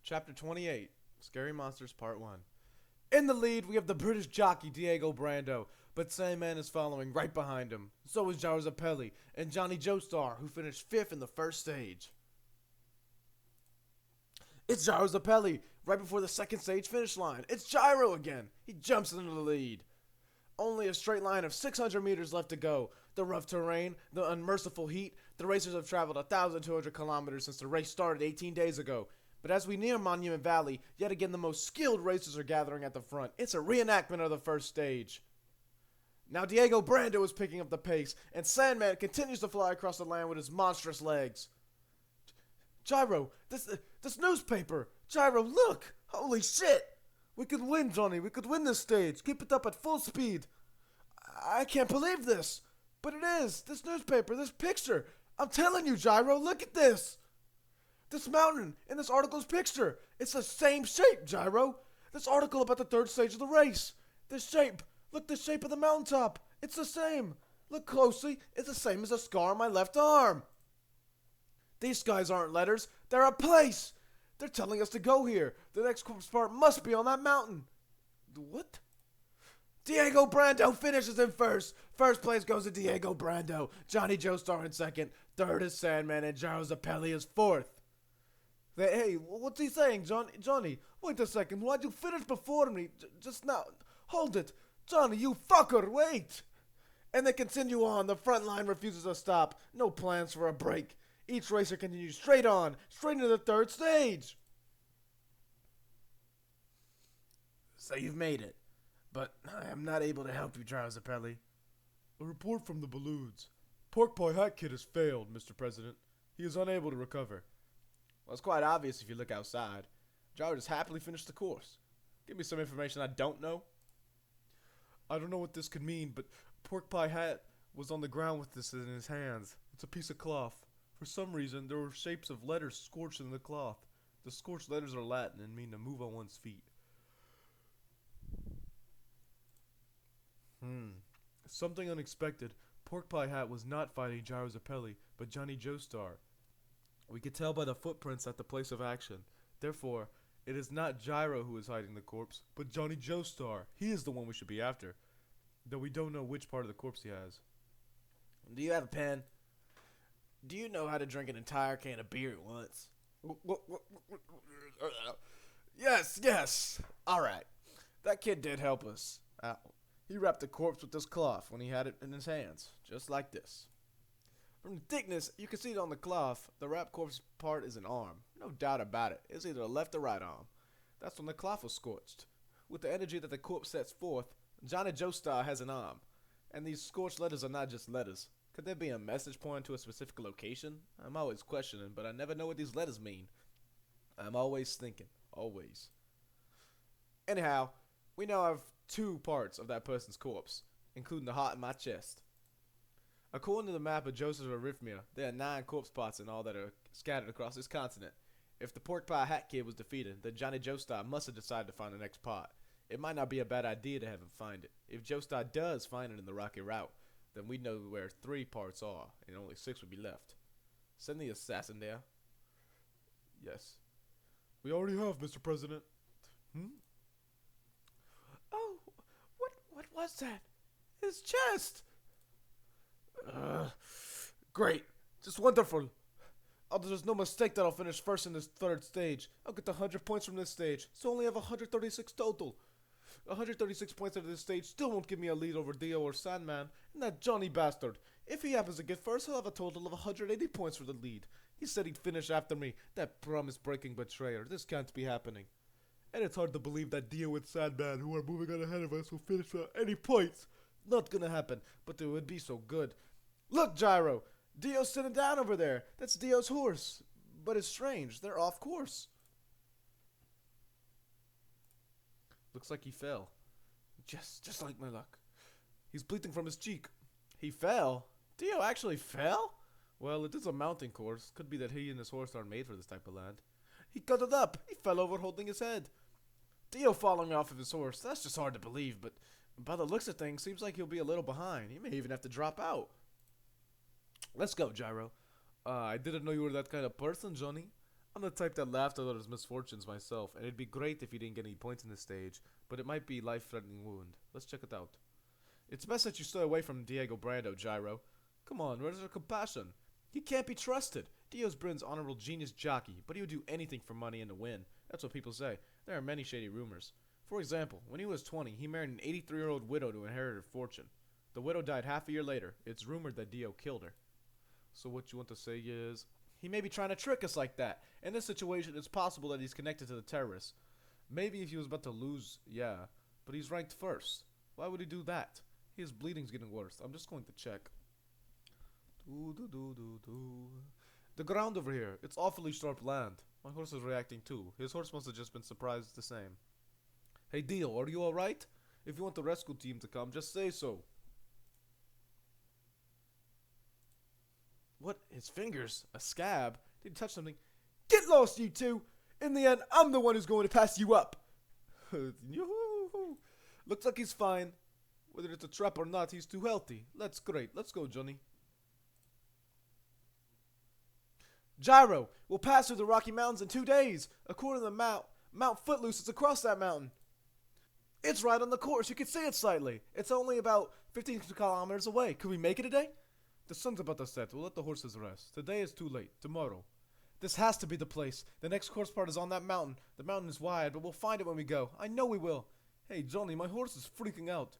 Chapter 28, Scary Monsters Part 1. In the lead, we have the British jockey Diego Brando, but Sandman is following right behind him. So is Gyro Zappelli and Johnny Joestar, who finished 5th in the first stage. It's Gyro Zappelli, right before the second stage finish line. It's Gyro again. He jumps into the lead. Only a straight line of 600 meters left to go. The rough terrain, the unmerciful heat, the racers have traveled 1,200 kilometers since the race started 18 days ago. But as we near Monument Valley, yet again the most skilled racers are gathering at the front. It's a reenactment of the first stage. Now Diego Brando is picking up the pace, and Sandman continues to fly across the land with his monstrous legs. Gyro, this newspaper! Gyro, look! Holy shit! We could win, Johnny. We could win this stage. Keep it up at full speed. I can't believe this. But it is. This newspaper, this picture. I'm telling you, Gyro, look at this. This mountain in this article's picture. It's the same shape, Gyro. This article about the third stage of the race. This shape. Look, the shape of the mountaintop. It's the same. Look closely. It's the same as a scar on my left arm. These skies aren't letters. They're a place. They're telling us to go here. The next part must be on that mountain. What? Diego Brando finishes in first. First place goes to Diego Brando. Johnny Joestar in second. Third is Sandman, and Gyro Zappelli is fourth. Hey, what's he saying, Johnny? Wait a second. Why'd you finish before me? Just now. Hold it. Johnny, you fucker, wait. And they continue on. The front line refuses to stop. No plans for a break. Each racer continues straight on, straight into the third stage. So you've made it, but I am not able to help you, Gyro Zappelli. A report from the balloons. Pork Pie Hat Kid has failed, Mr. President. He is unable to recover. Well, it's quite obvious if you look outside. Gyro just happily finished the course. Give me some information I don't know. I don't know what this could mean, but Pork Pie Hat was on the ground with this in his hands. It's a piece of cloth. For some reason, there were shapes of letters scorched in the cloth. The scorched letters are Latin and mean to move on one's feet. Something unexpected. Pork Pie Hat was not fighting Gyro Zappelli, but Johnny Joestar. We could tell by the footprints at the place of action. Therefore, it is not Gyro who is hiding the corpse, but Johnny Joestar. He is the one we should be after, though we don't know which part of the corpse he has. Do you have a pen? Do you know how to drink an entire can of beer at once? Yes. Alright. That kid did help us out. He wrapped the corpse with this cloth when he had it in his hands, just like this. From the thickness, you can see it on the cloth. The wrapped corpse part is an arm. No doubt about it. It's either a left or right arm. That's when the cloth was scorched. With the energy that the corpse sets forth, Johnny Joestar has an arm. And these scorched letters are not just letters. Could there be a message pointing to a specific location? I'm always questioning, but I never know what these letters mean. I'm always thinking. Always. Anyhow, we now have 2 parts of that person's corpse, including the heart in my chest. According to the map of Joseph's arrhythmia, there are 9 corpse parts in all that are scattered across this continent. If the Pork Pie Hat Kid was defeated, then Johnny Joestar must have decided to find the next part. It might not be a bad idea to have him find it. If Joestar does find it in the rocky route, then we know where 3 parts are, and only 6 would be left. Send the assassin there. Yes. We already have, Mr. President. Oh, what was that? His chest! Great. Just wonderful. Oh, there's no mistake that I'll finish first in this third stage. I'll get the 100 points from this stage, so I only have 136 total. 136 points out of this stage still won't give me a lead over Dio or Sandman, and that Johnny bastard. If he happens to get first, he'll have a total of 180 points for the lead. He said he'd finish after me, that promise-breaking betrayer. This can't be happening. And it's hard to believe that Dio and Sandman, who are moving on ahead of us, will finish without any points. Not gonna happen, but it would be so good. Look, Gyro! Dio's sitting down over there. That's Dio's horse. But it's strange, they're off course. Looks like he fell. Just like my luck. He's bleeding from his cheek. He fell? Dio actually fell? Well, it is a mountain course. Could be that he and his horse aren't made for this type of land. He cut it up. He fell over holding his head. Dio falling off of his horse. That's just hard to believe, but by the looks of things, seems like he'll be a little behind. He may even have to drop out. Let's go, Gyro. I didn't know you were that kind of person, Johnny. I'm the type that laughed at others' misfortunes myself, and it'd be great if you didn't get any points in this stage, but it might be life-threatening wound. Let's check it out. It's best that you stay away from Diego Brando, Gyro. Come on, where's your compassion? He can't be trusted. Dio's Britain's honorable genius jockey, but he would do anything for money and to win. That's what people say. There are many shady rumors. For example, when he was 20, he married an 83-year-old widow to inherit her fortune. The widow died half a year later. It's rumored that Dio killed her. So what you want to say is, he may be trying to trick us like that. In this situation, it's possible that he's connected to the terrorists. Maybe if he was about to lose, yeah, but he's ranked first. Why would he do that? His bleeding's getting worse. I'm just going to check. The ground over here, it's awfully sharp land. My horse is reacting too. His horse must have just been surprised the same. Hey Dio, are you alright? If you want the rescue team to come, just say so. What? His fingers? A scab? Did he touch something? Get lost, you two! In the end, I'm the one who's going to pass you up! Looks like he's fine. Whether it's a trap or not, he's too healthy. That's great. Let's go, Johnny. Gyro, we'll pass through the Rocky Mountains in 2 days. According to the Mount Footloose is across that mountain. It's right on the course. You can see it slightly. It's only about 15 kilometers away. Could we make it today? The sun's about to set. We'll let the horses rest. Today is too late. Tomorrow. This has to be the place. The next course part is on that mountain. The mountain is wide, but we'll find it when we go. I know we will. Hey, Johnny, my horse is freaking out.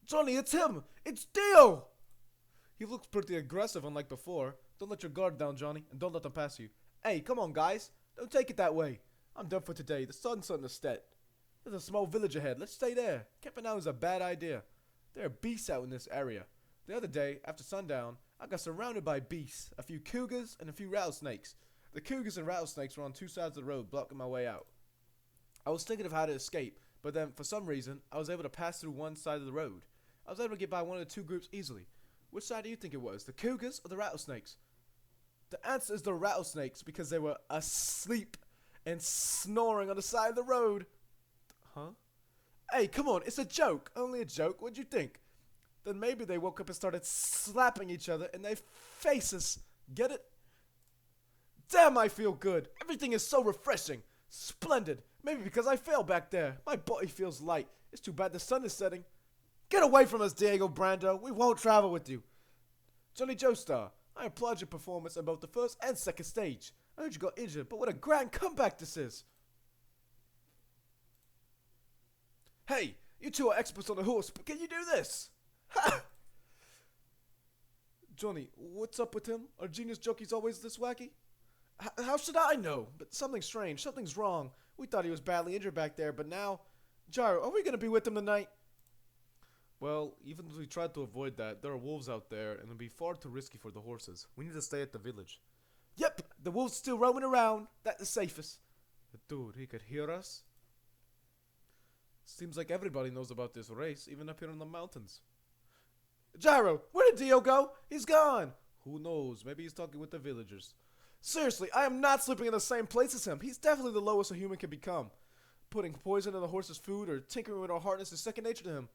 Johnny, it's him! It's Dio! He looks pretty aggressive unlike before. Don't let your guard down, Johnny, and don't let them pass you. Hey, come on, guys. Don't take it that way. I'm done for today. The sun's starting to set. There's a small village ahead. Let's stay there. Camping out is a bad idea. There are beasts out in this area. The other day, after sundown, I got surrounded by beasts. A few cougars and a few rattlesnakes. The cougars and rattlesnakes were on two sides of the road, blocking my way out. I was thinking of how to escape, but then, for some reason, I was able to pass through one side of the road. I was able to get by one of the two groups easily. Which side do you think it was, the cougars or the rattlesnakes? The answer is the rattlesnakes, because they were asleep and snoring on the side of the road. Huh? Hey, come on, it's a joke. Only a joke. What'd you think? Then maybe they woke up and started slapping each other in their faces. Get it? Damn, I feel good. Everything is so refreshing. Splendid. Maybe because I fell back there. My body feels light. It's too bad the sun is setting. Get away from us, Diego Brando. We won't travel with you. Johnny Joestar, I applaud your performance on both the first and second stage. I heard you got injured, but what a grand comeback this is. Hey, you two are experts on the horse, but can you do this? Ha! Johnny, what's up with him? Are genius jockeys always this wacky? How should I know? But something's strange. Something's wrong. We thought he was badly injured back there, but now... Gyro, are we going to be with him tonight? Well, even if we tried to avoid that, there are wolves out there, and it would be far too risky for the horses. We need to stay at the village. Yep, the wolves still roaming around. That's the safest. Dude, he could hear us. Seems like everybody knows about this race, even up here in the mountains. Gyro, where did Dio go? He's gone. Who knows? Maybe he's talking with the villagers. Seriously, I am not sleeping in the same place as him. He's definitely the lowest a human can become. Putting poison in the horse's food or tinkering with our hardness is second nature to him.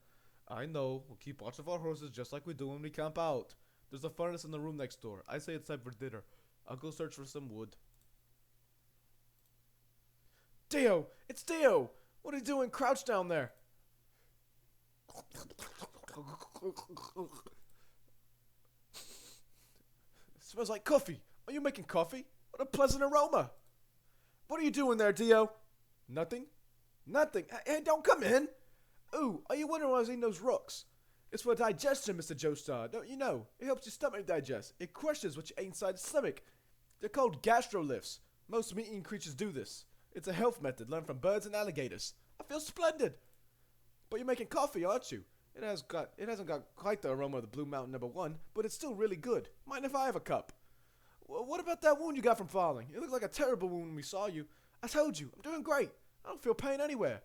I know. We'll keep watch of our horses just like we do when we camp out. There's a furnace in the room next door. I say it's time for dinner. I'll go search for some wood. Dio! It's Dio! What are you doing crouched down there? It smells like coffee. Are you making coffee? What a pleasant aroma. What are you doing there, Dio? Nothing? Nothing. Hey, don't come in. Ooh, are you wondering why I was eating those rooks? It's for digestion, Mr. Joestar. Don't you know? It helps your stomach digest. It crushes what you ate inside the stomach. They're called gastroliths. Most meat-eating creatures do this. It's a health method learned from birds and alligators. I feel splendid. But you're making coffee, aren't you? It hasn't got quite the aroma of the Blue Mountain #1, but it's still really good. Mind if I have a cup? What about that wound you got from falling? It looked like a terrible wound when we saw you. I told you, I'm doing great. I don't feel pain anywhere.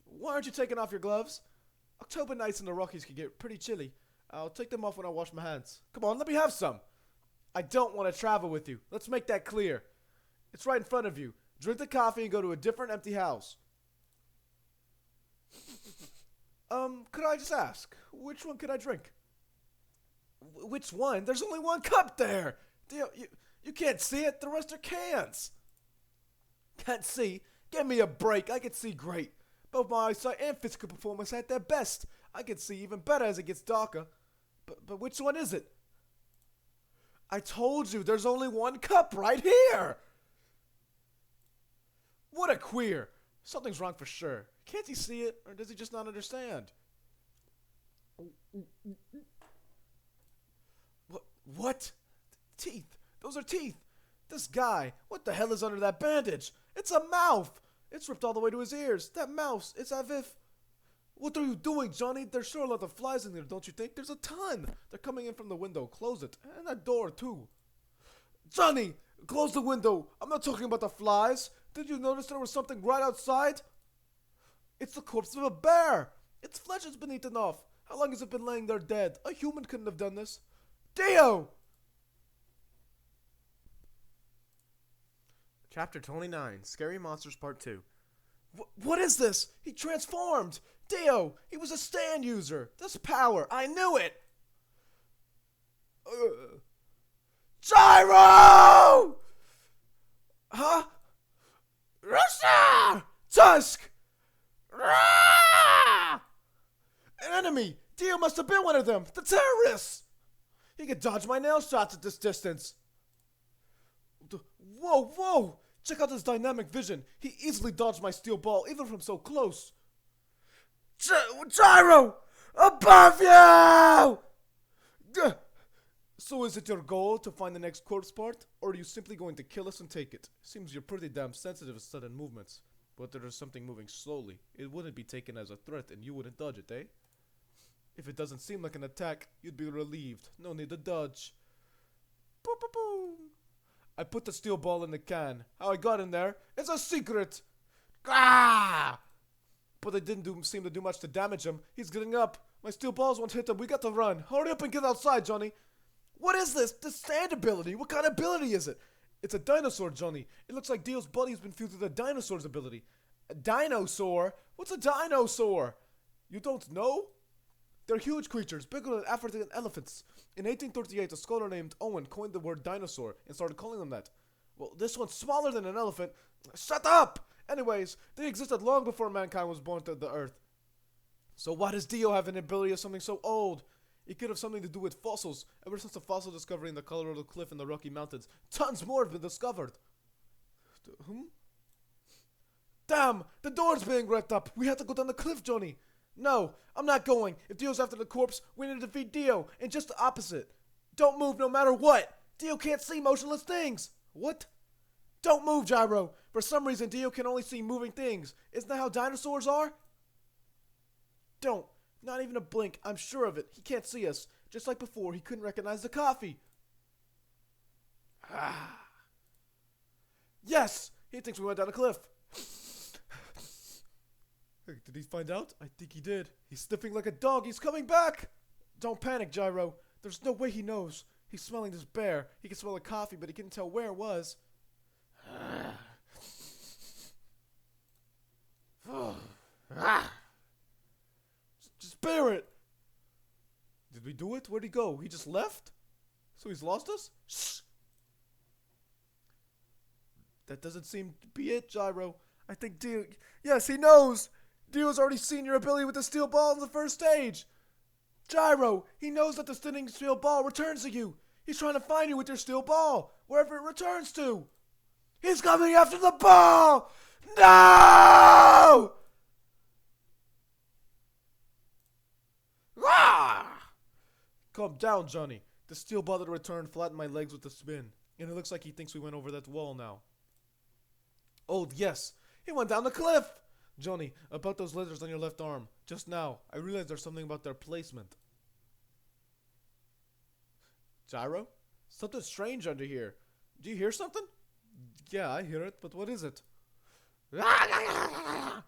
Why aren't you taking off your gloves? October nights in the Rockies can get pretty chilly. I'll take them off when I wash my hands. Come on, let me have some. I don't want to travel with you. Let's make that clear. It's right in front of you. Drink the coffee and go to a different empty house. Could I just ask, which one could I drink? Which one? There's only one cup there. You can't see it. The rest are cans. Can't see? Give me a break. I can see great. Both my eyesight and physical performance at their best. I can see even better as it gets darker. But which one is it? I told you, there's only one cup right here! What a queer. Something's wrong for sure. Can't he see it, or does he just not understand? What? Teeth. Those are teeth. This guy, what the hell is under that bandage? It's a mouth. It's ripped all the way to his ears. That mouth, it's as if... What are you doing, Johnny? There's sure a lot of flies in there, don't you think? There's a ton. They're coming in from the window. Close it. And that door, too. Johnny, close the window. I'm not talking about the flies. Did you notice there was something right outside? It's the corpse of a bear. Its flesh has been eaten off. How long has it been laying there dead? A human couldn't have done this. Dio! Chapter 29, Scary Monsters Part 2. What is this? He transformed! Dio! He was a stand user! That's power! I knew it! Gyro! Huh? Russia! Tusk! Rah! An enemy! Dio must have been one of them! The terrorists! He could dodge my nail shots at this distance. Whoa, whoa! Check out his dynamic vision. He easily dodged my steel ball, even from so close. Gyro! Above you! So is it your goal to find the next corpse part? Or are you simply going to kill us and take it? Seems you're pretty damn sensitive to sudden movements. But there is something moving slowly. It wouldn't be taken as a threat and you wouldn't dodge it, eh? If it doesn't seem like an attack, you'd be relieved. No need to dodge. Boom, boom, boom. I put the steel ball in the can. How I got in there, it's a secret. Ah! But it didn't seem to do much to damage him. He's getting up. My steel balls won't hit him. We got to run. Hurry up and get outside, Johnny. What is this? The stand ability. What kind of ability is it? It's a dinosaur, Johnny. It looks like Dio's body has been fused with a dinosaur's ability. A dinosaur? What's a dinosaur? You don't know? They're huge creatures, bigger than African elephants. In 1838, a scholar named Owen coined the word dinosaur and started calling them that. Well, this one's smaller than an elephant. Shut up! Anyways, they existed long before mankind was born to the earth. So why does Dio have an ability of something so old? It could have something to do with fossils. Ever since the fossil discovery in the Colorado Cliff in the Rocky Mountains, tons more have been discovered. Damn! The door's being ripped up! We have to go down the cliff, Johnny! No, I'm not going. If Dio's after the corpse, we need to defeat Dio, and just the opposite. Don't move no matter what. Dio can't see motionless things. What? Don't move, Gyro. For some reason, Dio can only see moving things. Isn't that how dinosaurs are? Don't. Not even a blink. I'm sure of it. He can't see us. Just like before, he couldn't recognize the coffee. Ah. Yes! He thinks we went down a cliff. Did he find out? I think he did. He's sniffing like a dog. He's coming back! Don't panic, Gyro. There's no way he knows. He's smelling this bear. He can smell the coffee, but he couldn't tell where it was. Just bear it! Did we do it? Where'd he go? He just left? So he's lost us? Shh! That doesn't seem to be it, Gyro. I think Dio... Yes, he knows! Dio's already seen your ability with the steel ball in the first stage. Gyro, he knows that the spinning steel ball returns to you. He's trying to find you with your steel ball, wherever it returns to. He's coming after the ball! No! Ah! Calm down, Johnny. The steel ball that returned flattened my legs with the spin, and it looks like he thinks we went over that wall now. Oh, yes. He went down the cliff! Johnny, about those letters on your left arm. Just now, I realized there's something about their placement. Gyro? Something strange under here. Do you hear something? Yeah, I hear it, but what is it? What?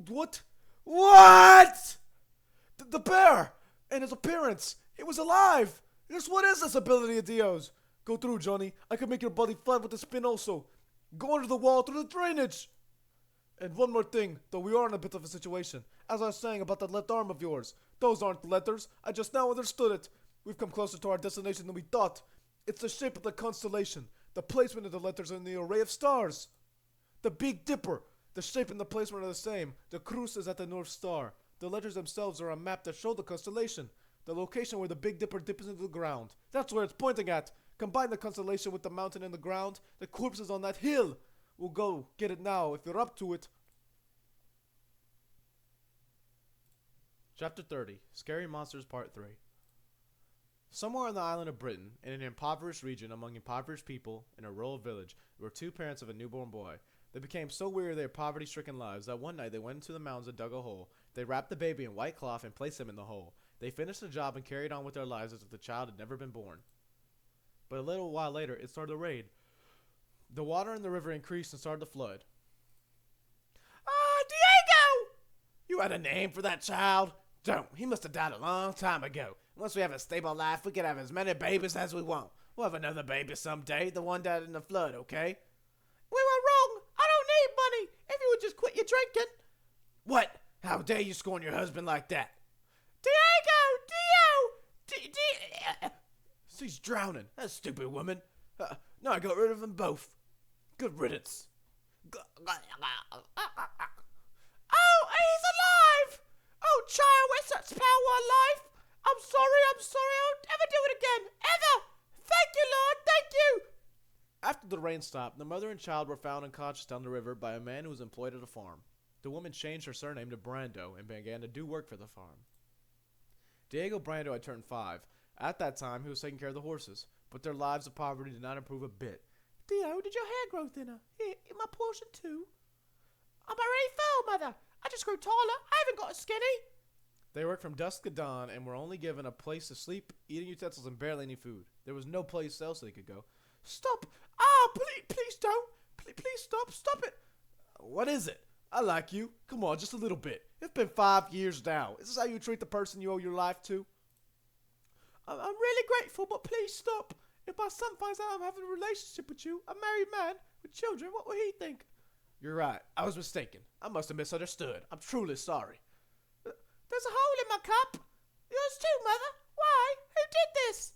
What? What? The bear! And his appearance! It was alive! Just what is this ability of Dio's? Go through, Johnny. I can make your body flat with the spin also. Go under the wall through the drainage! And one more thing, though we are in a bit of a situation. As I was saying about that left arm of yours. Those aren't letters. I just now understood it. We've come closer to our destination than we thought. It's the shape of the constellation. The placement of the letters in the array of stars. The Big Dipper. The shape and the placement are the same. The cruz is at the North Star. The letters themselves are a map that show the constellation. The location where the Big Dipper dips into the ground. That's where it's pointing at. Combine the constellation with the mountain and the ground. The corpse is on that hill. We'll go get it now if you're up to it. Chapter 30. Scary Monsters Part 3. Somewhere on the island of Britain, in an impoverished region among impoverished people, in a rural village, were two parents of a newborn boy. They became so weary of their poverty-stricken lives that one night they went into the mountains and dug a hole. They wrapped the baby in white cloth and placed him in the hole. They finished the job and carried on with their lives as if the child had never been born. But a little while later, it started to rain. The water in the river increased and started to flood. Diego! You had a name for that child? Don't. He must have died a long time ago. Once we have a stable life, we can have as many babies as we want. We'll have another baby someday. The one died in the flood, okay? We were wrong. I don't need money. If you would just quit your drinking. What? How dare you scorn your husband like that? Diego! She's drowning. That stupid woman. No, I got rid of them both. Good riddance. Oh, he's alive! Oh, child, we're such power life. I'm sorry. I won't ever do it again. Ever! Thank you, Lord. Thank you! After the rain stopped, the mother and child were found unconscious down the river by a man who was employed at a farm. The woman changed her surname to Brando and began to do work for the farm. Diego Brando had turned 5. At that time, he was taking care of the horses, but their lives of poverty did not improve a bit. Dio, did your hair grow thinner? Here, in my portion too? I'm already full, Mother. I just grew taller. I haven't got skinny. They worked from dusk to dawn and were only given a place to sleep, eating utensils, and barely any food. There was no place else they could go. Stop! Ah, please don't! Please stop it! What is it? I like you. Come on, just a little bit. It's been 5 years now. Is this how you treat the person you owe your life to? I'm really grateful, but please stop. If my son finds out I'm having a relationship with you, a married man with children, what will he think? You're right. I was mistaken. I must have misunderstood. I'm truly sorry. There's a hole in my cup. Yours too, Mother. Why? Who did this?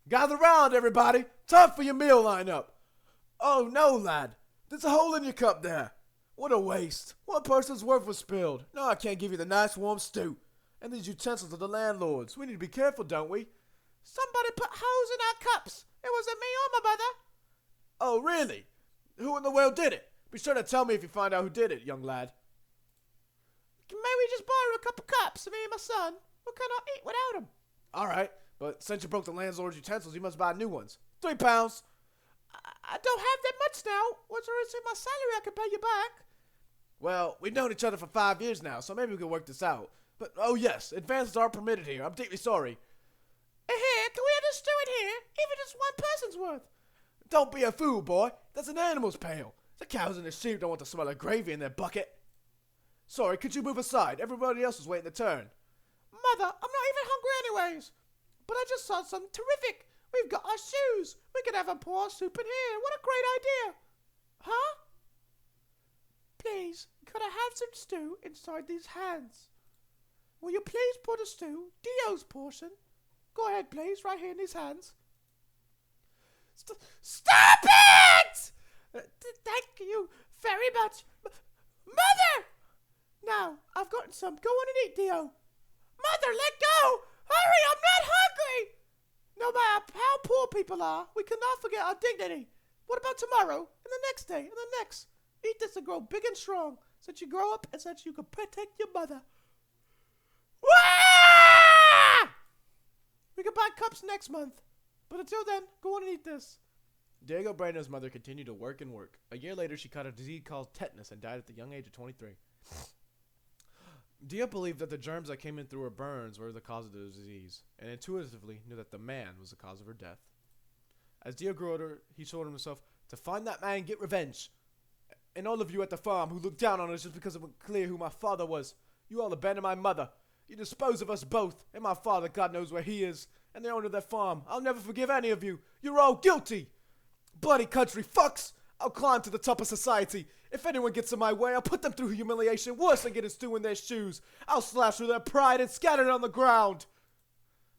Gather round, everybody. Time for your meal lineup. Oh, no, lad. There's a hole in your cup there. What a waste. One person's worth was spilled. No, I can't give you the nice warm stew. And these utensils are the landlord's. We need to be careful, don't we? Somebody put holes in our cups. It wasn't me or my mother. Oh, really? Who in the world did it? Be sure to tell me if you find out who did it, young lad. Can maybe just borrow a couple cups, me and my son? We cannot eat without them. All right, but since you broke the landlord's utensils, you must buy new ones. £3. I don't have that much now. Once I receive my salary, I can pay you back. Well, we've known each other for 5 years now, so maybe we can work this out. But, oh yes, advances are permitted here. I'm deeply sorry. Here, can we have a stew in here? Even just one person's worth. Don't be a fool, boy. That's an animal's pail. The cows and the sheep don't want to smell of gravy in their bucket. Sorry, could you move aside? Everybody else is waiting their turn. Mother, I'm not even hungry anyways. But I just saw something terrific. We've got our shoes. We can have a pour soup in here. What a great idea. Huh? Please, could I have some stew inside these hands? Will you please put a stew, Dio's portion? Go ahead, please, right here in these hands. Stop it! Thank you very much. Mother! Now, I've gotten some. Go on and eat, Dio. Mother, let go! Hurry, I'm not hungry! No matter how poor people are, we cannot forget our dignity. What about tomorrow, and the next day, and the next? Eat this and grow big and strong, so that you grow up and so that you can protect your mother. Wah! We can buy cups next month. But until then, go on and eat this. Diego Brando's mother continued to work and work. A year later, she caught a disease called tetanus and died at the young age of 23. Dio believed that the germs that came in through her burns were the cause of the disease, and intuitively knew that the man was the cause of her death. As Dio grew older, he told himself to find that man and get revenge. And all of you at the farm who looked down on us just because it was clear who my father was, you all abandoned my mother. You dispose of us both, and my father, God knows where he is, and the owner of that farm. I'll never forgive any of you. You're all guilty. Bloody country fucks. I'll climb to the top of society. If anyone gets in my way, I'll put them through humiliation worse than getting stew in their shoes. I'll slash through their pride and scatter it on the ground.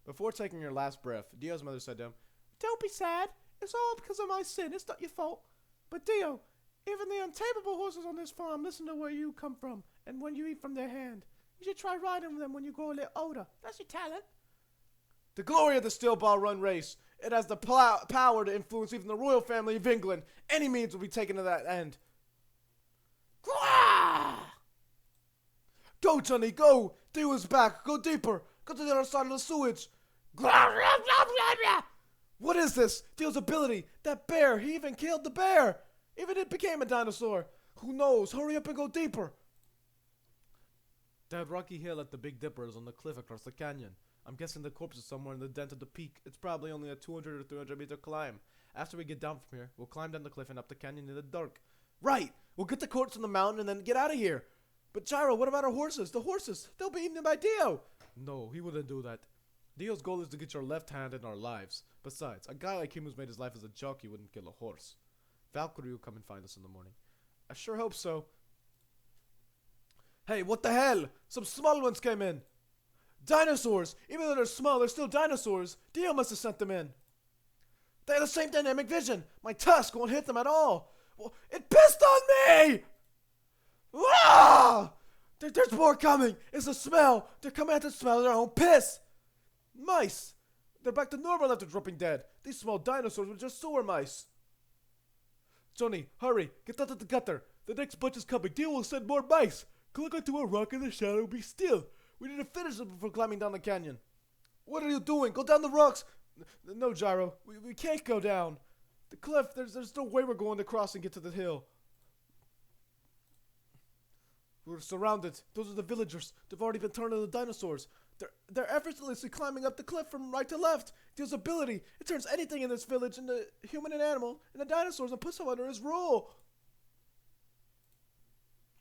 Before taking her last breath, Dio's mother said to him, Don't be sad. It's all because of my sin. It's not your fault. But Dio, Even the untamable horses on this farm listen to where you come from and when you eat from their hand. You should try riding them when you grow a little older. That's your talent. The glory of the Steel Ball Run race. It has the power to influence even the royal family of England. Any means will be taken to that end. Go, Johnny, go! Theo is back. Go deeper. Go to the other side of the sewage. What is this? Theo's ability. That bear. He even killed the bear. Even it became a dinosaur. Who knows? Hurry up and go deeper. That rocky hill at the Big Dipper is on the cliff across the canyon. I'm guessing the corpse is somewhere in the dent of the peak. It's probably only a 200 or 300 meter climb. After we get down from here, we'll climb down the cliff and up the canyon in the dark. Right! We'll get the corpse on the mountain and then get out of here. But Gyro, what about our horses? The horses, they'll be eaten by Dio. No, he wouldn't do that. Dio's goal is to get your left hand in our lives. Besides, a guy like him who's made his life as a jockey wouldn't kill a horse. Valkyrie will come and find us in the morning. I sure hope so. Hey, what the hell? Some small ones came in. Dinosaurs! Even though they're small, they're still dinosaurs. Dio must have sent them in. They have the same dynamic vision. My tusk won't hit them at all. Well, it pissed on me! Ah! There's more coming. It's a smell. They're coming at the smell of their own piss. Mice. They're back to normal after dropping dead. These small dinosaurs were just sewer mice. Johnny, hurry. Get out of the gutter. The next bunch is coming. Dio will send more mice. Click onto a rock in the shadow and be still. We need to finish them before climbing down the canyon. What are you doing? Go down the rocks. No, Gyro. We can't go down. The cliff, there's no way we're going to cross and get to the hill. We're surrounded. Those are the villagers. They've already been turned into dinosaurs. They're effortlessly climbing up the cliff from right to left. Dio's ability, it turns anything in this village into human and animal, and the dinosaurs, and puts them under his rule.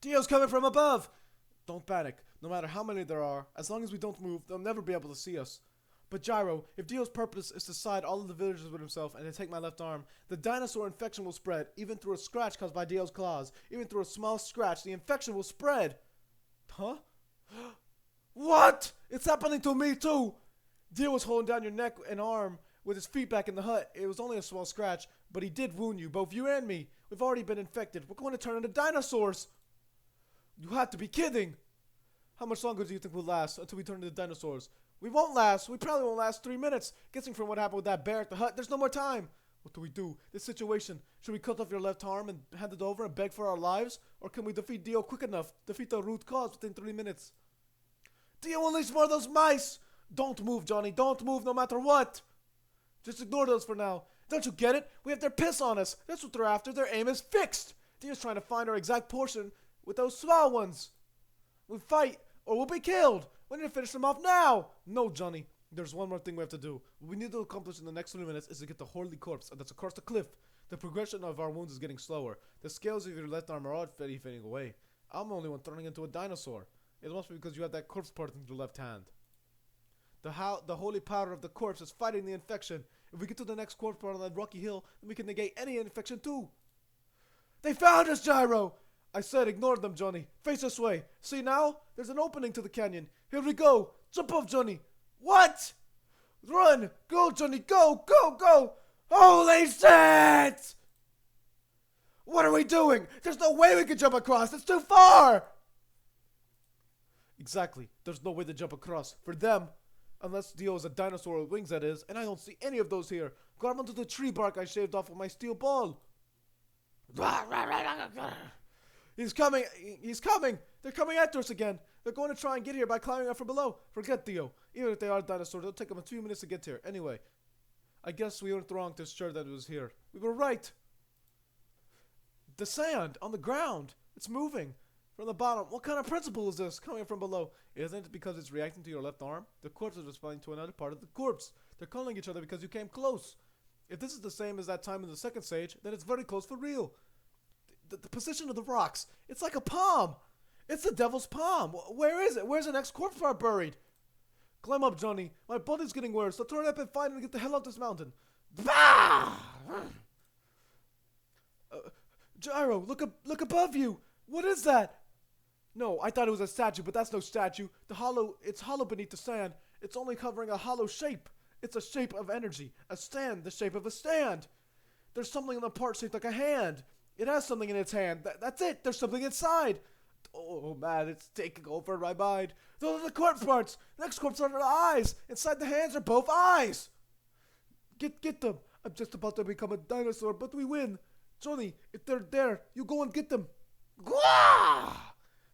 Dio's coming from above. Don't panic. No matter how many there are, as long as we don't move, they'll never be able to see us. But Gyro, if Dio's purpose is to side all of the villagers with himself and to take my left arm, the dinosaur infection will spread, even through a scratch caused by Dio's claws. Even through a small scratch, the infection will spread. Huh? What? It's happening to me too! Dio was holding down your neck and arm with his feet back in the hut. It was only a small scratch, but he did wound you, both you and me. We've already been infected. We're going to turn into dinosaurs. You have to be kidding. How much longer do you think we'll last until we turn into dinosaurs? We won't last. We probably won't last 3 minutes. Guessing from what happened with that bear at the hut, there's no more time. What do we do? This situation. Should we cut off your left arm and hand it over and beg for our lives? Or can we defeat Dio quick enough? Defeat the root cause within 3 minutes? Dio unleash more of those mice! Don't move, Johnny. Don't move no matter what. Just ignore those for now. Don't you get it? We have their piss on us. That's what they're after. Their aim is fixed. Dio's trying to find our exact portion with those small ones. We fight or we'll be killed. We need to finish them off now. No, Johnny. There's one more thing we have to do. What we need to accomplish in the next 3 minutes is to get the Horley corpse that's across the cliff. The progression of our wounds is getting slower. The scales of your left arm are already fading away. I'm the only one turning into a dinosaur. It must be because you have that corpse part in your left hand. The holy power of the corpse is fighting the infection. If we get to the next corpse part on that rocky hill, then we can negate any infection too. They found us, Gyro! I said ignore them, Johnny. Face this way. See now? There's an opening to the canyon. Here we go. Jump off, Johnny. What? Run! Go, Johnny! Go! Go! Go! Holy shit! What are we doing? There's no way we can jump across. It's too far! Exactly. There's no way to jump across. For them. Unless Dio is a dinosaur with wings, that is. And I don't see any of those here. Grab onto the tree bark I shaved off with my steel ball. He's coming. He's coming. They're coming after us again. They're going to try and get here by climbing up from below. Forget Dio. Even if they are dinosaurs, it'll take them a few minutes to get here. Anyway, I guess we weren't wrong to assure that it was here. We were right. The sand on the ground. It's moving from the bottom. What kind of principle is this coming from below? Isn't it because it's reacting to your left arm? The corpse is responding to another part of the corpse. They're calling each other because you came close. If this is the same as that time in the second stage, then it's very close for real. The position of the rocks. It's like a palm. It's the devil's palm. Where is it? Where's the next corpse part buried? Climb up, Johnny. My body's getting worse. So turn up and find and get the hell out this mountain. Gyro, look above you. What is that? No, I thought it was a statue, but that's no statue. It's hollow beneath the sand. It's only covering a hollow shape. It's a shape of energy. A stand, the shape of a stand. There's something in the part shaped like a hand. It has something in its hand. That's it. There's something inside. Oh man, it's taking over my mind. Those are the corpse parts. The next corpse are the eyes. Inside the hands are both eyes. Get them. I'm just about to become a dinosaur, but we win. Johnny, if they're there, you go and get them. Gwah!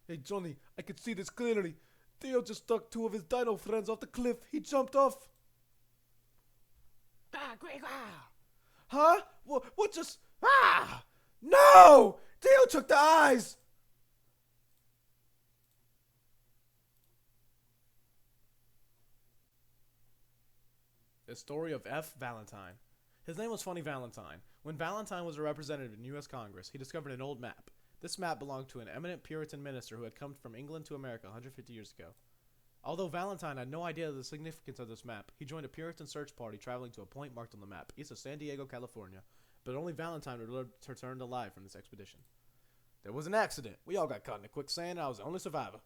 Hey Johnny, I can see this clearly. Theo just stuck two of his dino friends off the cliff. He jumped off. Huh? What just... Ah! No! Theo took the eyes! The story of F. Valentine. His name was Funny Valentine. When Valentine was a representative in U.S. Congress, he discovered an old map. This map belonged to an eminent Puritan minister who had come from England to America 150 years ago. Although Valentine had no idea of the significance of this map, he joined a Puritan search party traveling to a point marked on the map, east of San Diego, California, but only Valentine returned alive from this expedition. There was an accident. We all got caught in a quicksand, and I was the only survivor.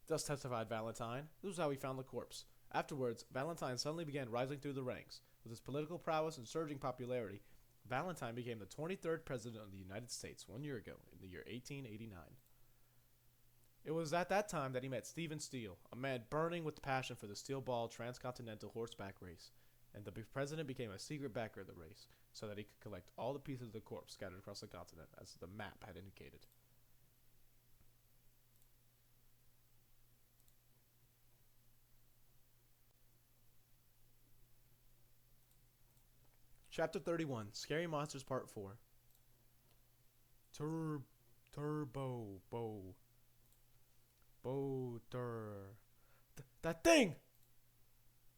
Thus testified Valentine. This was how he found the corpse. Afterwards, Valentine suddenly began rising through the ranks. With his political prowess and surging popularity, Valentine became the 23rd president of the United States 1 year ago, in the year 1889. It was at that time that he met Stephen Steele, a man burning with passion for the steel ball transcontinental horseback race, and the president became a secret backer of the race, so that he could collect all the pieces of the corpse scattered across the continent, as the map had indicated. Chapter 31, Scary Monsters Part 4. Turbo, that thing!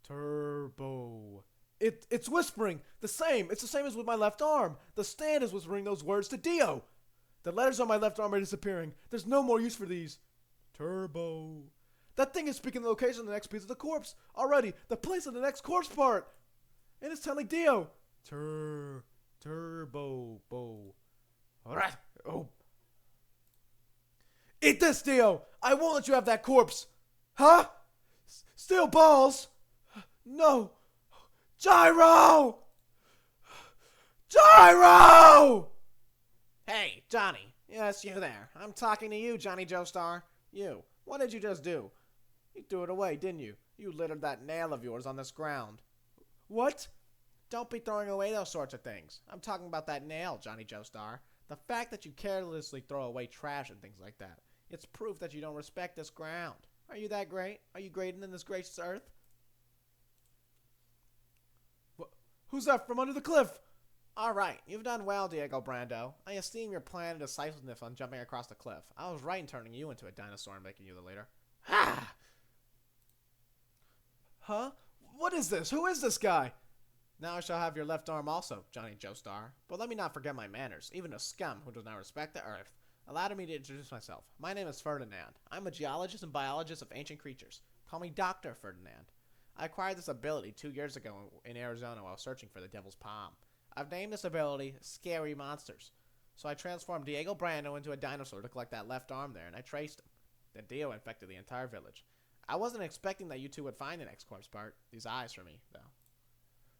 Turbo. It's whispering. It's the same as with my left arm. The stand is whispering those words to Dio. The letters on my left arm are disappearing. There's no more use for these. Turbo. That thing is speaking the location of the next piece of the corpse. Already, the place of the next corpse part. And it's telling Dio. Turbo. Alright. Oh. Eat this, Dio. I won't let you have that corpse. Huh? Steel balls. No. Gyro! Hey, Johnny. Yes, you there. I'm talking to you, Johnny Joestar. You. What did you just do? You threw it away, didn't you? You littered that nail of yours on this ground. What? Don't be throwing away those sorts of things. I'm talking about that nail, Johnny Joestar. The fact that you carelessly throw away trash and things like that. It's proof that you don't respect this ground. Are you that great? Are you greater than this gracious earth? Who's that from under the cliff? Alright, you've done well, Diego Brando. I esteem your plan and decisiveness on jumping across the cliff. I was right in turning you into a dinosaur and making you the leader. Ha! Huh? What is this? Who is this guy? Now I shall have your left arm also, Johnny Joestar. But let me not forget my manners, even a scum who does not respect the earth. Allow me to introduce myself. My name is Ferdinand. I'm a geologist and biologist of ancient creatures. Call me Dr. Ferdinand. I acquired this ability 2 years ago in Arizona while searching for the Devil's Palm. I've named this ability Scary Monsters. So I transformed Diego Brando into a dinosaur to collect that left arm there, and I traced him. Then Dio infected the entire village. I wasn't expecting that you two would find the next corpse part. These eyes for me, though.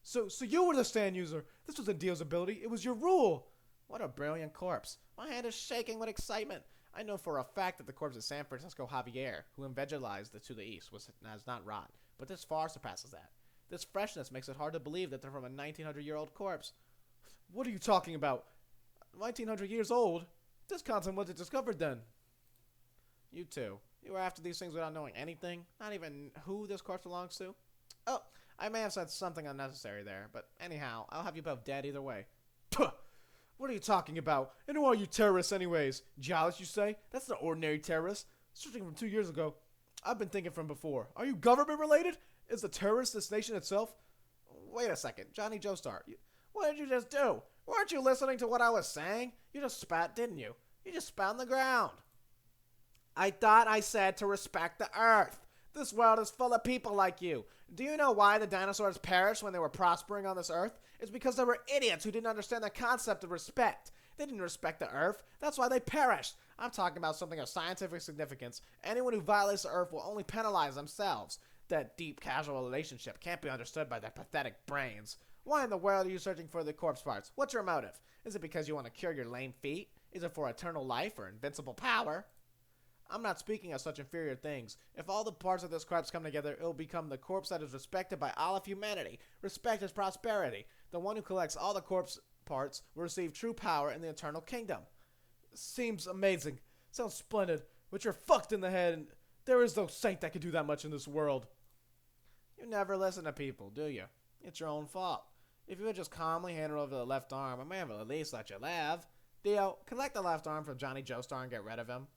So you were the stand user. This wasn't Dio's ability. It was your rule. What a brilliant corpse. My hand is shaking with excitement. I know for a fact that the corpse of San Francisco Javier, who evangelized to the east, has not rot. But this far surpasses that. This freshness makes it hard to believe that they're from a 1900-year-old corpse. What are you talking about? 1900 years old? This content wasn't discovered then. You two. You were after these things without knowing anything? Not even who this corpse belongs to? Oh, I may have said something unnecessary there, but anyhow, I'll have you both dead either way. Puh! What are you talking about? And who are you terrorists anyways? Geologists, you say? That's not ordinary terrorists. Searching from 2 years ago. I've been thinking from before. Are you government related? Is the terrorist this nation itself? Wait a second. Johnny Joestar. What did you just do? Weren't you listening to what I was saying? You just spat, didn't you? You just spat on the ground. I thought I said to respect the earth. This world is full of people like you. Do you know why the dinosaurs perished when they were prospering on this earth? It's because they were idiots who didn't understand the concept of respect. They didn't respect the earth. That's why they perished. I'm talking about something of scientific significance. Anyone who violates the earth will only penalize themselves. That deep, casual relationship can't be understood by their pathetic brains. Why in the world are you searching for the corpse parts? What's your motive? Is it because you want to cure your lame feet? either for eternal life or invincible power. I'm not speaking of such inferior things. If all the parts of this corpse come together, it will become the corpse that is respected by all of humanity. Respect is prosperity. The one who collects all the corpse parts will receive true power in the eternal kingdom. Seems amazing. Sounds splendid. But you're fucked in the head, and there is no saint that can do that much in this world. You never listen to people, do you? It's your own fault. If you would just calmly hand her over the left arm, I may have at least let you live. Theo, collect the left arm from Johnny Joestar and get rid of him.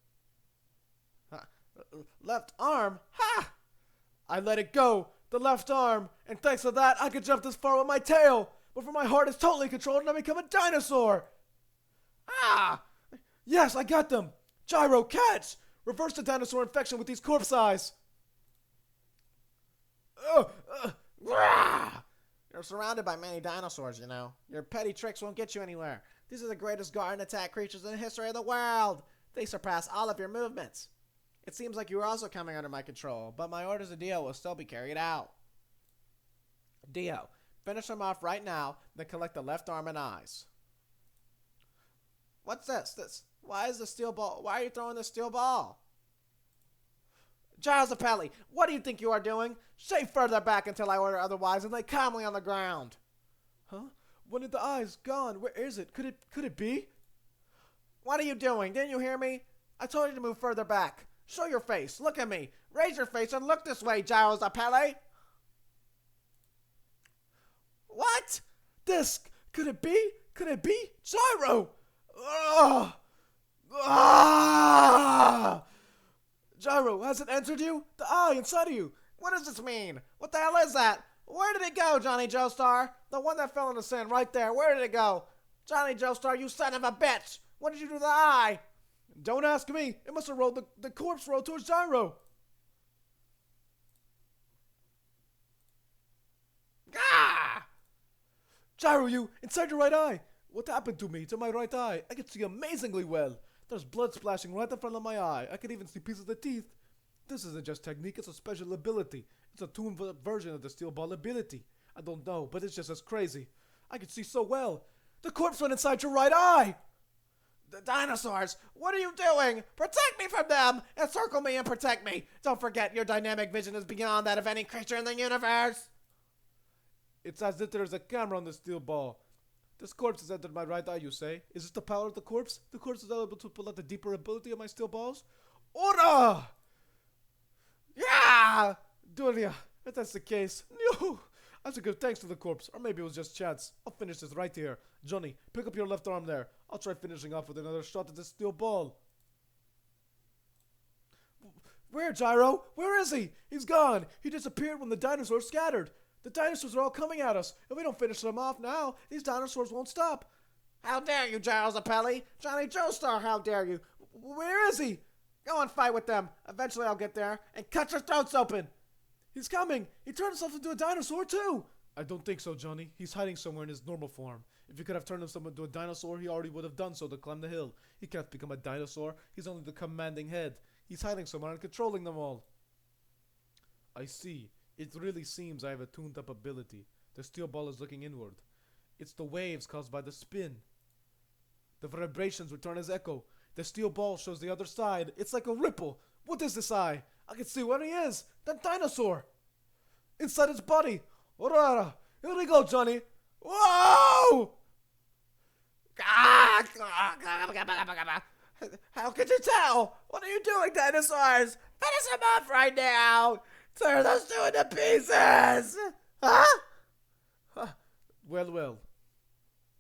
Left arm? Ha! I let it go. The left arm. And thanks to that, I could jump this far with my tail. But for my heart is totally controlled and I become a dinosaur. Ah! Yes, I got them. Gyro, catch! Reverse the dinosaur infection with these corpse eyes. You're surrounded by many dinosaurs, you know. Your petty tricks won't get you anywhere. These are the greatest garden attack creatures in the history of the world. They surpass all of your movements. It seems like you are also coming under my control, but my orders of Dio will still be carried out. Dio, finish them off right now, then collect the left arm and eyes. What's this? Why is the steel ball? Why are you throwing the steel ball? Giles Apelli, what do you think you are doing? Stay further back until I order otherwise and lay calmly on the ground. Huh? When did the eyes gone? Where is it? Could it be? What are you doing? Didn't you hear me? I told you to move further back. Show your face. Look at me. Raise your face and look this way, Giles Apelli. What? This. Could it be? Could it be? Gyro! Ugh! Ah! Gyro, has it entered you? The eye inside of you. What does this mean? What the hell is that? Where did it go, Johnny Joestar? The one that fell in the sand right there. Where did it go? Johnny Joestar, you son of a bitch! What did you do to the eye? Don't ask me. It must have rolled the corpse rolled towards Gyro. Ah! Gyro, you, inside your right eye. What happened to me? To my right eye. I can see amazingly well. There's blood splashing right in front of my eye. I can even see pieces of the teeth. This isn't just technique, it's a special ability. It's a tuned version of the steel ball ability. I don't know, but it's just as crazy. I can see so well. The corpse went inside your right eye. The dinosaurs! What are you doing? Protect me from them! Encircle me and protect me! Don't forget, your dynamic vision is beyond that of any creature in the universe! It's as if there's a camera on the steel ball. This corpse has entered my right eye, you say? Is this the power of the corpse? The corpse is able to pull out the deeper ability of my steel balls? Ora! Yeah! Duria, if that's the case, no! I should give thanks to the corpse, or maybe it was just chance. I'll finish this right here. Johnny, pick up your left arm there. I'll try finishing off with another shot at this steel ball. Where, Gyro? Where is he? He's gone. He disappeared when the dinosaurs scattered. The dinosaurs are all coming at us. If we don't finish them off now, these dinosaurs won't stop. How dare you, Giles Apelli? Johnny Joestar, how dare you? Where is he? Go and fight with them. Eventually I'll get there and cut your throats open. He's coming. He turned himself into a dinosaur too. I don't think so, Johnny. He's hiding somewhere in his normal form. If he could have turned himself into a dinosaur, he already would have done so to climb the hill. He can't become a dinosaur. He's only the commanding head. He's hiding somewhere and controlling them all. I see. It really seems I have a tuned up ability. The steel ball is looking inward. It's the waves caused by the spin. The vibrations return as echo. The steel ball shows the other side. It's like a ripple. What is this eye? I can see where he is. That dinosaur. Inside its body. Orara. Here we go, Johnny. Whoa! How could you tell? What are you doing, dinosaurs? Finish them off right now! Tear those two into pieces! Huh? Well.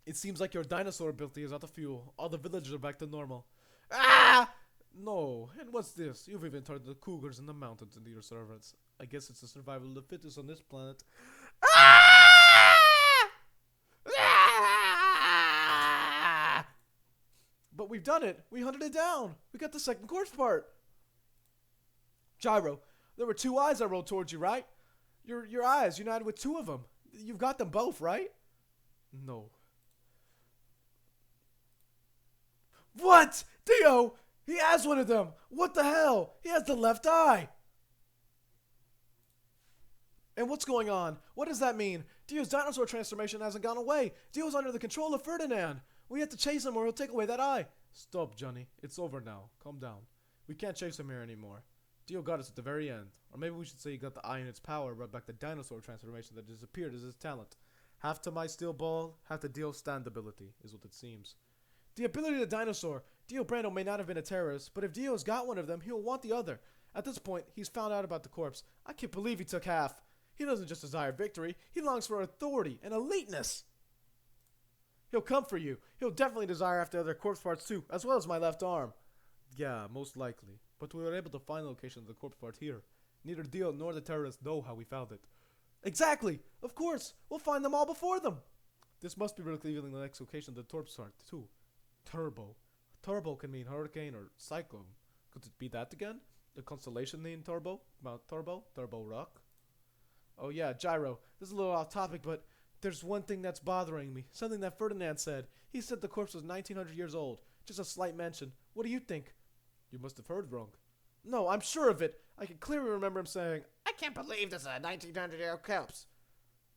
It seems like your dinosaur ability is out of fuel. All the villagers are back to normal. Ah! No, and what's this? You've even turned the cougars in the mountains into your servants. I guess it's the survival of the fittest on this planet. Ah! But we've done it. We hunted it down. We got the second corpse part. Gyro, there were two eyes I rolled towards you, right? Your eyes united with two of them. You've got them both, right? No. What? Dio! He has one of them! What the hell? He has the left eye! And what's going on? What does that mean? Dio's dinosaur transformation hasn't gone away. Dio's under the control of Ferdinand. We have to chase him or he'll take away that eye. Stop, Johnny. It's over now. Calm down. We can't chase him here anymore. Dio got us at the very end. Or maybe we should say he got the eye in its power, brought back the dinosaur transformation that disappeared as his talent. Half to my steel ball, half to Dio's stand ability, is what it seems. The ability of the dinosaur. Dio Brando may not have been a terrorist, but if Dio's got one of them, he'll want the other. At this point, he's found out about the corpse. I can't believe he took half. He doesn't just desire victory, he longs for authority and eliteness. He'll come for you. He'll definitely desire after other corpse parts too, as well as my left arm. Yeah, most likely. But we were able to find the location of the corpse part here. Neither Dio nor the terrorists know how we found it. Exactly! Of course! We'll find them all before them! This must be revealing the next location of the corpse part too. Turbo. Turbo can mean hurricane or cyclone. Could it be that again? The constellation named Turbo? Mount Turbo? Turbo Rock? Oh yeah, Gyro. This is a little off topic, but there's one thing that's bothering me. Something that Ferdinand said. He said the corpse was 1900 years old. Just a slight mention. What do you think? You must have heard wrong. No, I'm sure of it. I can clearly remember him saying, I can't believe this is a 1900-year-old corpse.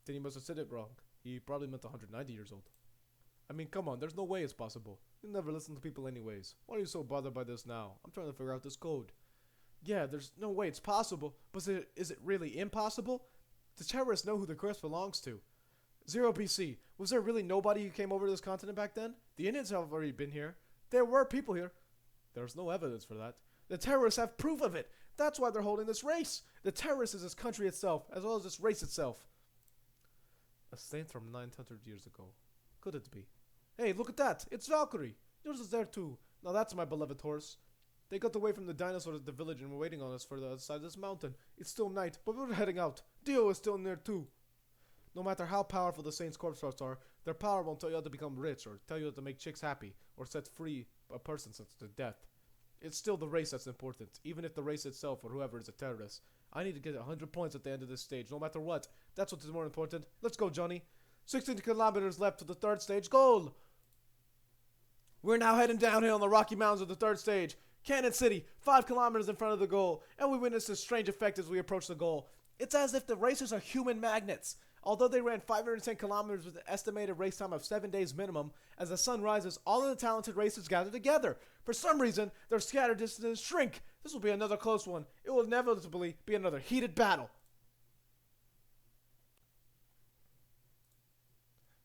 Then he must have said it wrong. He probably meant 190 years old. I mean, come on, there's no way it's possible. You never listen to people anyways. Why are you so bothered by this now? I'm trying to figure out this code. Yeah, there's no way it's possible, but is it really impossible? The terrorists know who the corpse belongs to. 0 BC. Was there really nobody who came over to this continent back then? The Indians have already been here. There were people here. There's no evidence for that. The terrorists have proof of it. That's why they're holding this race. The terrorists is this country itself, as well as this race itself. A saint from 900 years ago. Could it be? Hey, look at that. It's Valkyrie. Yours is there too. Now that's my beloved horse. They got away from the dinosaurs at the village and were waiting on us for the other side of this mountain. It's still night, but we're heading out. Dio is still near too. No matter how powerful the saints' corpse parts are, their power won't tell you how to become rich or tell you how to make chicks happy or set free a person sentenced to death. It's still the race that's important, even if the race itself or whoever is a terrorist. I need to get 100 points at the end of this stage, no matter what. That's what is more important. Let's go, Johnny. 16 kilometers left to the third stage goal. We're now heading downhill in the Rocky Mountains of the third stage. Cannon City, 5 kilometers in front of the goal, and we witness this strange effect as we approach the goal. It's as if the racers are human magnets. Although they ran 510 kilometers with an estimated race time of 7 days minimum, as the sun rises, all of the talented racers gather together. For some reason, their scattered distances shrink. This will be another close one. It will inevitably be another heated battle.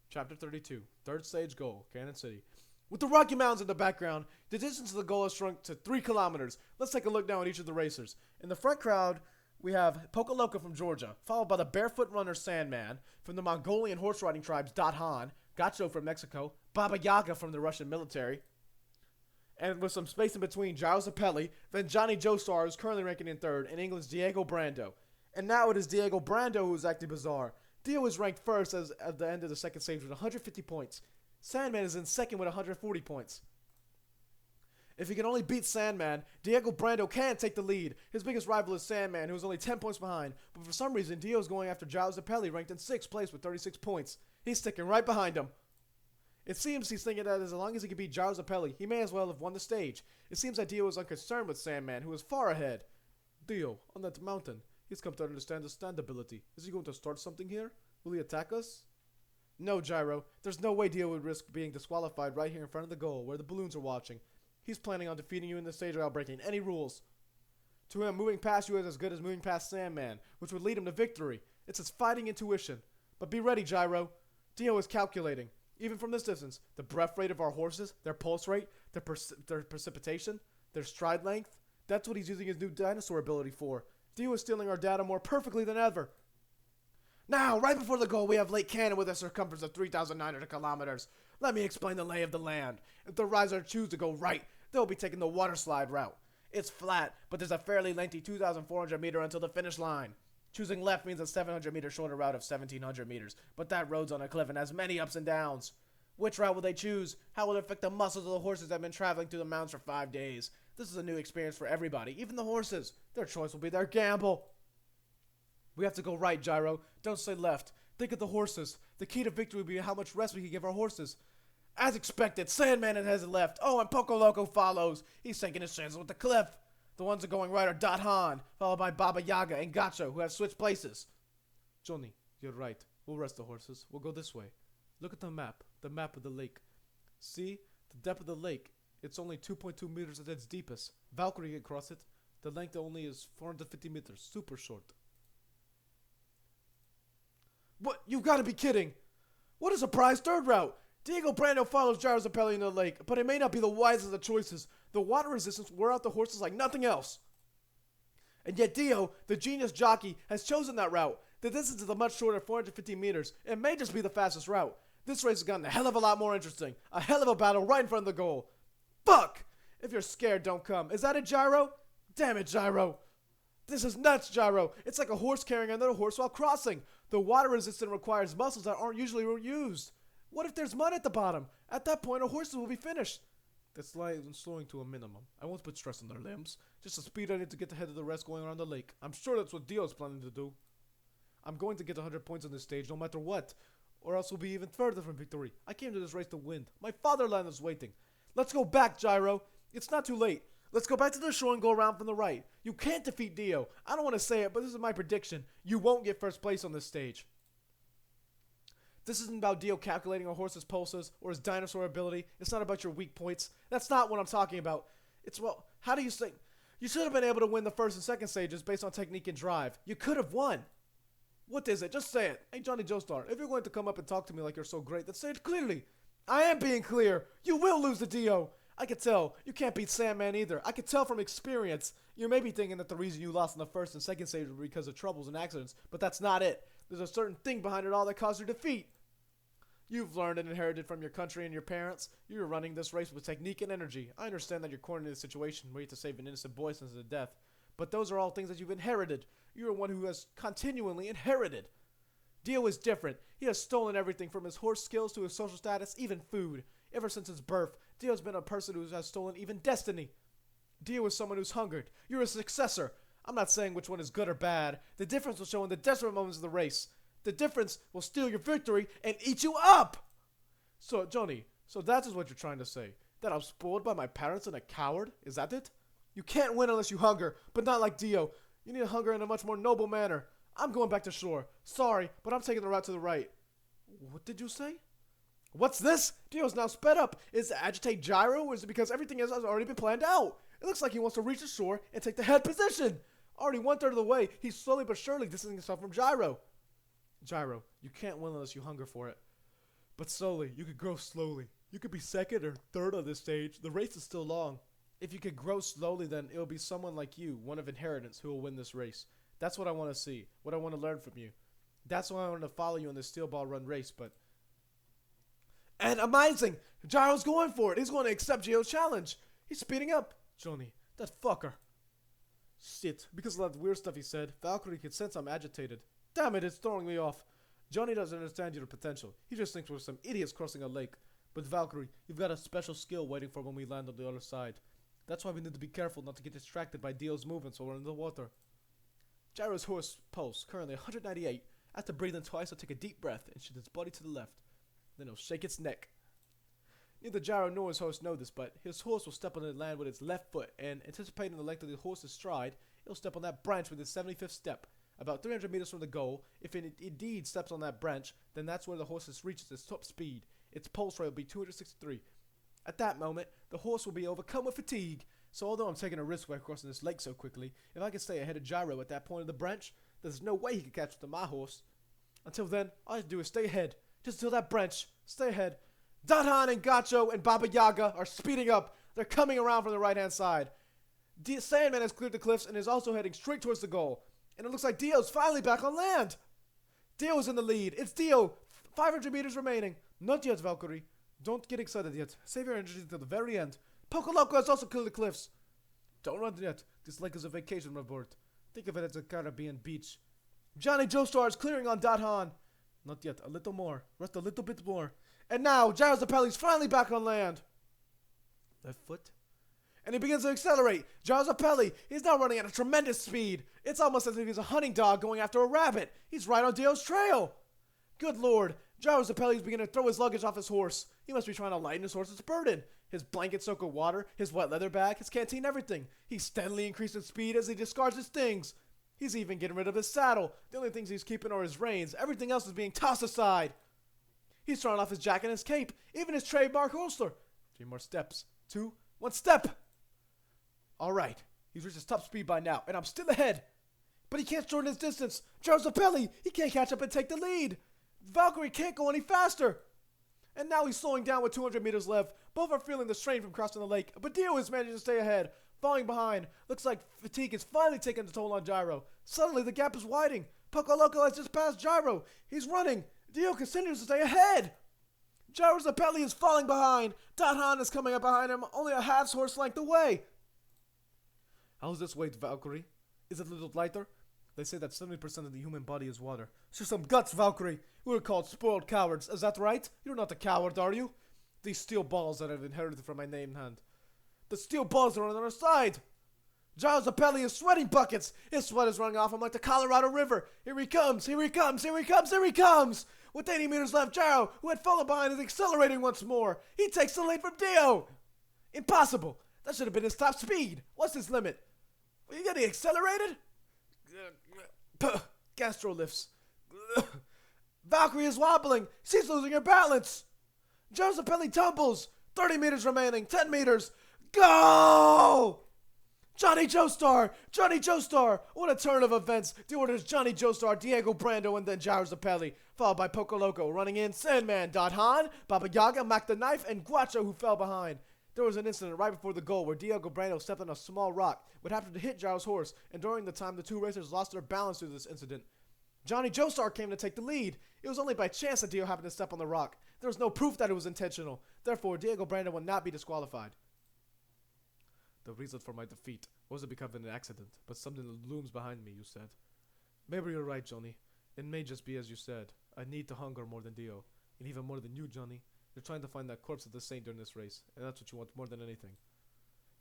Chapter 32, third stage goal, Cannon City. With the Rocky Mountains in the background, the distance to the goal has shrunk to 3 kilometers. Let's take a look now at each of the racers. In the front crowd, we have Pocoloco from Georgia, followed by the barefoot runner Sandman, from the Mongolian horse riding tribes Dathan, Gacho from Mexico, Baba Yaga from the Russian military, and with some space in between, Giles Apelli, then Johnny Joestar, who's currently ranking in third, and England's Diego Brando. And now it is Diego Brando who is acting bizarre. Dio is ranked first as at the end of the second stage with 150 points. Sandman is in second with 140 points. If he can only beat Sandman, Diego Brando can take the lead. His biggest rival is Sandman, who is only 10 points behind. But for some reason, Dio is going after Giles Apelli, ranked in 6th place with 36 points. He's sticking right behind him. It seems he's thinking that as long as he can beat Giles Apelli, he may as well have won the stage. It seems that Dio is unconcerned with Sandman, who is far ahead. Dio, on that mountain. He's come to understand his stand ability. Is he going to start something here? Will he attack us? No, Gyro. There's no way Dio would risk being disqualified right here in front of the goal, where the balloons are watching. He's planning on defeating you in the stage without breaking any rules. To him, moving past you is as good as moving past Sandman, which would lead him to victory. It's his fighting intuition. But be ready, Gyro. Dio is calculating. Even from this distance, the breath rate of our horses, their pulse rate, their precipitation, their stride length, that's what he's using his new dinosaur ability for. Dio is stealing our data more perfectly than ever. Now, right before the goal, we have Lake Cannon with a circumference of 3,900 kilometers. Let me explain the lay of the land. If the risers choose to go right, they'll be taking the water slide route. It's flat, but there's a fairly lengthy 2,400 meter until the finish line. Choosing left means a 700 meter shorter route of 1,700 meters, but that road's on a cliff and has many ups and downs. Which route will they choose? How will it affect the muscles of the horses that have been traveling through the mountains for 5 days? This is a new experience for everybody, even the horses. Their choice will be their gamble. We have to go right, Gyro. Don't say left. Think of the horses. The key to victory will be how much rest we can give our horses. As expected, Sandman has left. Oh, and Pocoloco follows. He's taking his chances with the cliff. The ones that are going right are Dathan, followed by Baba Yaga and Gacho, who have switched places. Johnny, you're right. We'll rest the horses. We'll go this way. Look at the map of the lake. See? The depth of the lake. It's only 2.2 meters at its deepest. Valkyrie can cross it. The length only is 450 meters. Super short. What? You've got to be kidding! What a surprise third route! Diego Brando follows Gyro Zappelli into the lake, but it may not be the wisest of choices. The water resistance wore out the horses like nothing else. And yet Dio, the genius jockey, has chosen that route. The distance is a much shorter 450 meters. It may just be the fastest route. This race has gotten a hell of a lot more interesting. A hell of a battle right in front of the goal. Fuck! If you're scared, don't come. Is that it, Gyro? Damn it, Gyro. This is nuts, Gyro. It's like a horse carrying another horse while crossing. The water resistance requires muscles that aren't usually used. What if there's mud at the bottom? At that point, our horses will be finished. That's slowing to a minimum. I won't put stress on their limbs. Just the speed I need to get ahead of the rest going around the lake. I'm sure that's what Dio's planning to do. I'm going to get 100 points on this stage no matter what. Or else we'll be even further from victory. I came to this race to win. My fatherland is waiting. Let's go back, Gyro. It's not too late. Let's go back to the shore and go around from the right. You can't defeat Dio. I don't want to say it, but this is my prediction. You won't get first place on this stage. This isn't about Dio calculating a horse's pulses or his dinosaur ability. It's not about your weak points. That's not what I'm talking about. It's, well, how do you say? You should have been able to win the first and second stages based on technique and drive. You could have won. What is it? Just say it. Hey, Johnny Joestar, if you're going to come up and talk to me like you're so great, then say it clearly. I am being clear. You will lose to Dio. I can tell. You can't beat Sandman either. I can tell from experience. You may be thinking that the reason you lost in the first and second stage was because of troubles and accidents, but that's not it. There's a certain thing behind it all that caused your defeat. You've learned and inherited from your country and your parents. You're running this race with technique and energy. I understand that you're cornered in a situation where you have to save an innocent boy since his death, but those are all things that you've inherited. You're one who has continually inherited. Dio is different. He has stolen everything from his horse skills to his social status, even food. Ever since his birth, Dio's been a person who has stolen even destiny. Dio is someone who's hungered. You're a successor. I'm not saying which one is good or bad. The difference will show in the desperate moments of the race. The difference will steal your victory and eat you up! So, Johnny, so that is what you're trying to say. That I'm spoiled by my parents and a coward? Is that it? You can't win unless you hunger, but not like Dio. You need to hunger in a much more noble manner. I'm going back to shore. Sorry, but I'm taking the route to the right. What did you say? What's this? Dio's now sped up. Is it agitate Gyro, or is it because everything else has already been planned out? It looks like he wants to reach the shore and take the head position. Already 1/3 of the way, he's slowly but surely distancing himself from Gyro. Gyro, you can't win unless you hunger for it. But slowly, you could grow slowly. You could be second or third on this stage. The race is still long. If you could grow slowly, then it'll be someone like you, one of inheritance, who will win this race. That's what I want to see, what I want to learn from you. That's why I want to follow you in this steel ball run race, but... And amazing! Gyro's going for it. He's going to accept Gio's challenge. He's speeding up. Johnny, that fucker. Shit, because of that weird stuff he said, Valkyrie can sense I'm agitated. Damn it, it's throwing me off. Johnny doesn't understand your potential. He just thinks we're some idiots crossing a lake. But Valkyrie, you've got a special skill waiting for when we land on the other side. That's why we need to be careful not to get distracted by Dio's movements while we're in the water. Gyro's horse pulse, currently 198. After breathing twice, he'll take a deep breath and shift its body to the left. Then he'll shake its neck. Neither Gyro nor his horse know this, but his horse will step on the land with its left foot, and anticipating the length of the horse's stride, he'll step on that branch with his 75th step. About 300 meters from the goal, if it indeed steps on that branch, then that's where the horse reaches its top speed. Its pulse rate will be 263. At that moment, the horse will be overcome with fatigue. So although I'm taking a risk by crossing this lake so quickly, if I can stay ahead of Gyro at that point of the branch, there's no way he can catch up to my horse. Until then, all I have to do is stay ahead. Just until that branch. Stay ahead. Dadhan and Gacho and Baba Yaga are speeding up. They're coming around from the right-hand side. Sandman has cleared the cliffs and is also heading straight towards the goal. And it looks like Dio's finally back on land. Dio's in the lead. It's Dio. 500 meters remaining. Not yet, Valkyrie. Don't get excited yet. Save your energy until the very end. Poco Loco has also cleared the cliffs. Don't run yet. This lake is a vacation resort. Think of it as a Caribbean beach. Johnny Joestar is clearing on Dadhan. Not yet. A little more. Rest a little bit more. And now, Gyro Zappelli's finally back on land. Left foot. And he begins to accelerate. Gyro Zappelli, he's now running at a tremendous speed. It's almost as if he's a hunting dog going after a rabbit. He's right on Dio's trail. Good lord. Gyro Zappelli is beginning to throw his luggage off his horse. He must be trying to lighten his horse's burden. His blanket soaked with water, his wet leather bag, his canteen, everything. He's steadily increasing speed as he discards his things. He's even getting rid of his saddle. The only things he's keeping are his reins. Everything else is being tossed aside. He's throwing off his jacket and his cape, even his trademark holster. 3 more steps. 2, 1 step. All right. He's reached his top speed by now, and I'm still ahead. But he can't shorten his distance. Gyro's Zapelli, he can't catch up and take the lead. Valkyrie can't go any faster. And now he's slowing down with 200 meters left. Both are feeling the strain from crossing the lake, but Dio is managing to stay ahead. Falling behind. Looks like fatigue is finally taking the toll on Gyro. Suddenly, the gap is widening. Poco Loco has just passed Gyro. He's running. Dio continues to stay ahead. Gyro Zapelli is falling behind. Dot Han is coming up behind him, only a half horse length away. How's this weight, Valkyrie? Is it a little lighter? They say that 70% of the human body is water. Show some guts, Valkyrie. We're called spoiled cowards. Is that right? You're not a coward, are you? These steel balls that I've inherited from my named hand. The steel balls are on our side. Gyro Zapelli is sweating buckets. His sweat is running off him like the Colorado River. Here he comes, here he comes, here he comes, here he comes. With 80 meters left, Gyro, who had fallen behind, is accelerating once more. He takes the lead from Dio. Impossible. That should have been his top speed. What's his limit? Are you getting accelerated? Gastro lifts. Valkyrie is wobbling. She's losing her balance. Gyro Zapelli tumbles. 30 meters remaining. 10 meters. Go! Johnny Joestar! Johnny Joestar! What a turn of events. The orders Johnny Joestar, Diego Brando, and then Gyro Zapelli, followed by Poco Loco, running in Sandman, Dot Han, Baba Yaga, Mac the Knife, and Guacho, who fell behind. There was an incident right before the goal where Diego Brando stepped on a small rock, but happened to hit Gyro's horse, and during the time the two racers lost their balance due to this incident. Johnny Joestar came to take the lead. It was only by chance that Dio happened to step on the rock. There was no proof that it was intentional. Therefore, Diego Brando will not be disqualified. The reason for my defeat wasn't because of an accident, but something that looms behind me, you said. Maybe you're right, Johnny. It may just be as you said. I need to hunger more than Dio, and even more than you, Johnny. You're trying to find that corpse of the saint during this race, and that's what you want more than anything.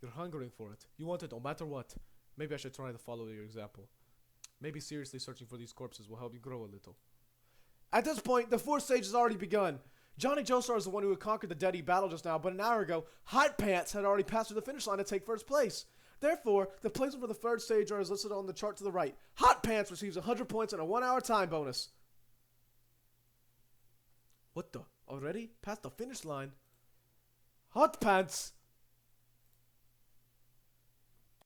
You're hungering for it. You want it no matter what. Maybe I should try to follow your example. Maybe seriously searching for these corpses will help you grow a little. At this point, the fourth stage has already begun. Johnny Joestar is the one who had conquered the deadly battle just now, but an hour ago, Hot Pants had already passed through the finish line to take first place. Therefore, the placement for the third stage are as listed on the chart to the right. Hot Pants receives 100 points and a 1-hour time bonus. What the? Already? Past the finish line? Hot Pants!